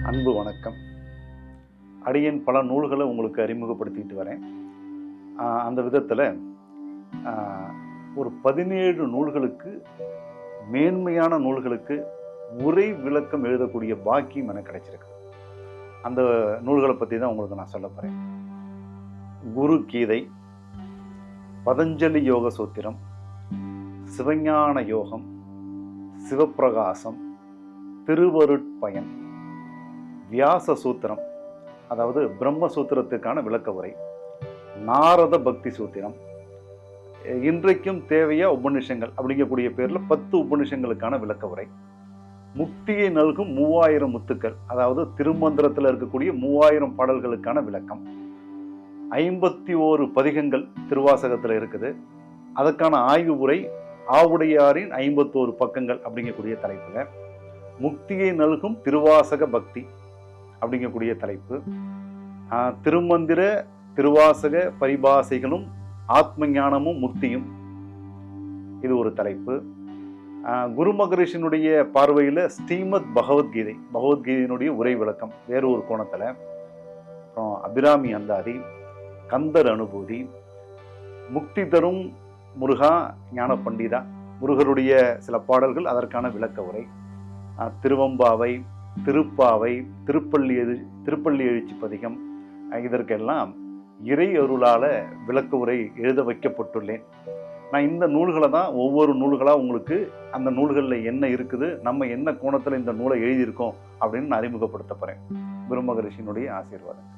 அன்பு வணக்கம். அடியேன் பல நூல்களை உங்களுக்கு அறிமுகப்படுத்திட்டு வரேன். அந்த விதத்தில் ஒரு 17 நூல்களுக்கு, மேன்மையான நூல்களுக்கு உரை விளக்கம் எழுதக்கூடிய பாக்கியம் எனக்கு கிடைச்சிருக்கு. அந்த நூல்களை பற்றி தான் உங்களுக்கு நான் சொல்ல போகிறேன். குரு கீதை, பதஞ்சலி யோக சூத்திரம், சிவஞான யோகம், சிவப்பிரகாசம், திருவருட்பயன், வியாச சூத்திரம், அதாவது பிரம்மசூத்திரத்துக்கான விளக்க உரை, நாரத பக்தி சூத்திரம், இன்றைக்கும் தேவையா உபநிஷங்கள் அப்படிங்கக்கூடிய பேரில் 10 உபநிஷங்களுக்கான விளக்க உரை, முக்தியை நல்கும் 3000 முத்துக்கள், அதாவது திருமந்திரத்தில் இருக்கக்கூடிய 3000 பாடல்களுக்கான விளக்கம், 51 பதிகங்கள் திருவாசகத்தில் இருக்குது, அதற்கான ஆய்வு உரை ஆவுடையாரின் 51 பக்கங்கள் அப்படிங்கக்கூடிய தலைப்பில், முக்தியை நல்கும் திருவாசக பக்தி அப்படிங்கக்கூடிய தலைப்பு, திருமந்திர திருவாசக பரிபாசைகளும் ஆத்ம ஞானமும் முக்தியும், இது ஒரு தலைப்பு. குரு மகரிஷினுடைய பார்வையில் ஸ்ரீமத் பகவத்கீதை, பகவத்கீதையினுடைய உரை விளக்கம் வேறு ஒரு கோணத்தில், அப்புறம் அபிராமி அந்தாதி, கந்தர் அனுபூதி, முக்தி தரும் முருகா ஞான பண்டிதா, முருகருடைய சில பாடல்கள், அதற்கான விளக்க உரை, திருவம்பாவை, திருப்பாவை, திருப்பள்ளி எழுச்சி பதிகம், இதற்கெல்லாம் இறை அருளால விளக்க உரை எழுத வைக்கப்பட்டுள்ளேன். நான் இந்த நூல்களை தான் ஒவ்வொரு நூல்களாக உங்களுக்கு அந்த நூல்களில் என்ன இருக்குது, நம்ம என்ன கோணத்தில் இந்த நூலை எழுதியிருக்கோம் அப்படின்னு நான் அறிமுகப்படுத்த போகிறேன். குரு மகரிஷியினுடைய ஆசீர்வாதம்.